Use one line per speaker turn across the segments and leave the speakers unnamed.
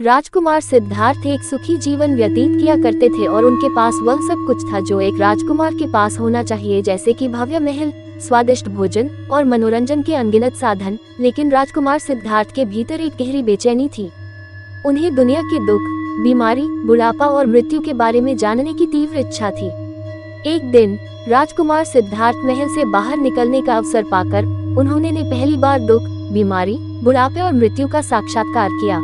राजकुमार सिद्धार्थ एक सुखी जीवन व्यतीत किया करते थे और उनके पास वह सब कुछ था जो एक राजकुमार के पास होना चाहिए, जैसे कि भव्य महल, स्वादिष्ट भोजन और मनोरंजन के अनगिनत साधन। लेकिन राजकुमार सिद्धार्थ के भीतर एक गहरी बेचैनी थी। उन्हें दुनिया के दुख, बीमारी, बुढ़ापा और मृत्यु के बारे में जानने की तीव्र इच्छा थी। एक दिन राजकुमार सिद्धार्थ महल से बाहर निकलने का अवसर पाकर उन्होंने पहली बार दुख, बीमारी, बुढ़ापे और मृत्यु का साक्षात्कार किया।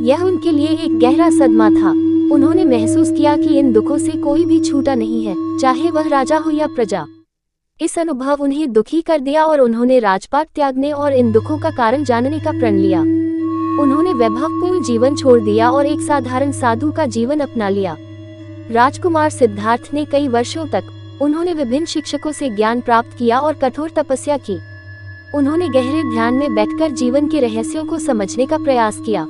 यह उनके लिए एक गहरा सदमा था। उन्होंने महसूस किया कि इन दुखों से कोई भी छूटा नहीं है, चाहे वह राजा हो या प्रजा। इस अनुभव उन्हें दुखी कर दिया और उन्होंने राजपाट त्यागने और इन दुखों का कारण जानने का प्रण लिया। उन्होंने वैभवपूर्ण जीवन छोड़ दिया और एक साधारण साधु का जीवन अपना लिया। राजकुमार सिद्धार्थ ने कई वर्षों तक उन्होंने विभिन्न शिक्षकों से ज्ञान प्राप्त किया और कठोर तपस्या की। उन्होंने गहरे ध्यान में बैठकर जीवन के रहस्यों को समझने का प्रयास किया।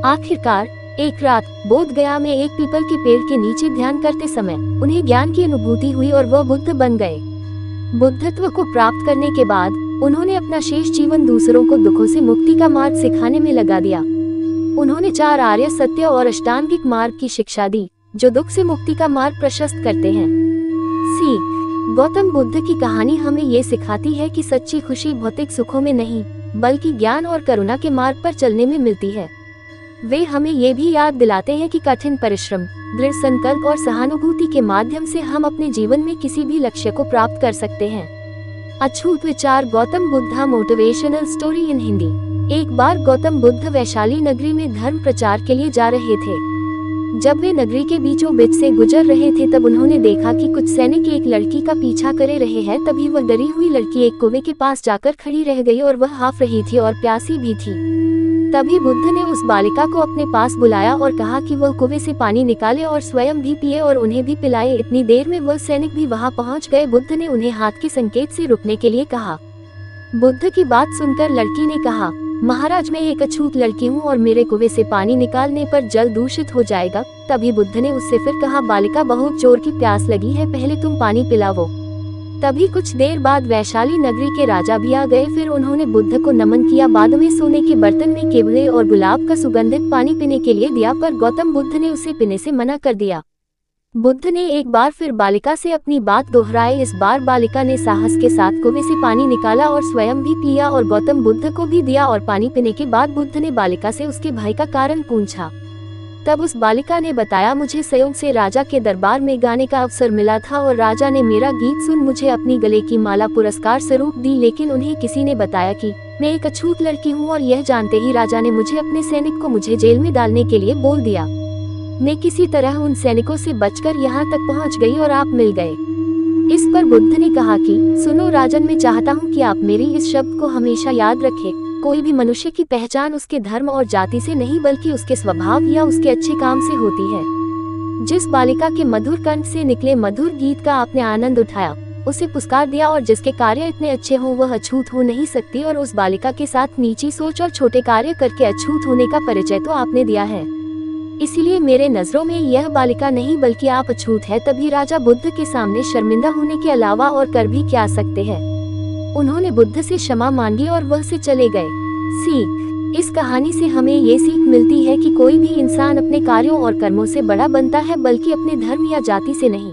आखिरकार एक रात बोध गया में एक पीपल के पेड़ के नीचे ध्यान करते समय उन्हें ज्ञान की अनुभूति हुई और वह बुद्ध बन गए। बुद्धत्व को प्राप्त करने के बाद उन्होंने अपना शेष जीवन दूसरों को दुखों से मुक्ति का मार्ग सिखाने में लगा दिया। उन्होंने 4 आर्य सत्य और अष्टांगिक मार्ग की शिक्षा दी, जो दुख से मुक्ति का मार्ग प्रशस्त करते हैं। सीख: गौतम बुद्ध की कहानी हमें ये सिखाती है कि सच्ची खुशी भौतिक सुखों में नहीं, बल्कि ज्ञान और करुणा के मार्ग पर चलने में मिलती है। वे हमें ये भी याद दिलाते हैं कि कठिन परिश्रम, दृढ़ संकल्प और सहानुभूति के माध्यम से हम अपने जीवन में किसी भी लक्ष्य को प्राप्त कर सकते हैं। अछूत विचार: Gautam Buddha motivational story in Hindi. एक बार गौतम बुद्ध वैशाली नगरी में धर्म प्रचार के लिए जा रहे थे। जब वे नगरी के बीचों बीच से गुजर रहे थे तब उन्होंने देखा कि कुछ सैनिक एक लड़की का पीछा करे रहे हैं। तभी वह डरी हुई लड़की एक कुएं के पास जाकर खड़ी रह गई और वह हाफ रही थी और प्यासी भी थी। तभी बुद्ध ने उस बालिका को अपने पास बुलाया और कहा कि वह कुएं से पानी निकाले और स्वयं भी पिए और उन्हें भी पिलाए। इतनी देर में वह सैनिक भी वहां पहुंच गए। बुद्ध ने उन्हें हाथ के संकेत से रुकने के लिए कहा। बुद्ध की बात सुनकर लड़की ने कहा, महाराज, मैं एक अछूत लड़की हूँ और मेरे कुएं से पानी निकालने पर जल दूषित हो जाएगा। तभी बुद्ध ने उससे फिर कहा, बालिका, बहुत जोर की प्यास लगी है, पहले तुम पानी पिलाओ। तभी कुछ देर बाद वैशाली नगरी के राजा भी आ गए। फिर उन्होंने बुद्ध को नमन किया। बाद में सोने के बर्तन में केवड़े और गुलाब का सुगंधित पानी पीने के लिए दिया, पर गौतम बुद्ध ने उसे पीने से मना कर दिया। बुद्ध ने एक बार फिर बालिका से अपनी बात दोहराई। इस बार बालिका ने साहस के साथ कुएं से पानी निकाला और स्वयं भी पिया और गौतम बुद्ध को भी दिया। और पानी पीने के बाद बुद्ध ने बालिका से उसके भय का कारण पूछा। तब उस बालिका ने बताया, मुझे संयोग से राजा के दरबार में गाने का अवसर मिला था और राजा ने मेरा गीत सुन मुझे अपनी गले की माला पुरस्कार स्वरूप दी। लेकिन उन्हें किसी ने बताया कि मैं एक अछूत लड़की हूँ और यह जानते ही राजा ने मुझे अपने सैनिक को मुझे जेल में डालने के लिए बोल दिया। मैं किसी तरह उन सैनिकों से बचकर यहाँ तक पहुँच गई और आप मिल गए। इस पर बुद्ध ने कहा कि सुनो राजन, मैं चाहता हूँ कि आप मेरी इस शब्द को हमेशा याद रखें। कोई भी मनुष्य की पहचान उसके धर्म और जाति से नहीं, बल्कि उसके स्वभाव या उसके अच्छे काम से होती है। जिस बालिका के मधुर कंठ से निकले मधुर गीत का आपने आनंद उठाया, उसे पुरस्कार दिया और जिसके कार्य इतने अच्छे हों वह अछूत हो नहीं सकती। और उस बालिका के साथ नीची सोच और छोटे कार्य करके अछूत होने का परिचय तो आपने दिया है। इसीलिए मेरे नजरों में यह बालिका नहीं बल्कि आप अछूत है। तभी राजा बुद्ध के सामने शर्मिंदा होने के अलावा और कर भी क्या सकते हैं। उन्होंने बुद्ध से क्षमा मांगी और वह से चले गए। सीख: इस कहानी से हमें ये सीख मिलती है कि कोई भी इंसान अपने कार्यों और कर्मों से बड़ा बनता है, बल्कि अपने धर्म या जाति से नहीं।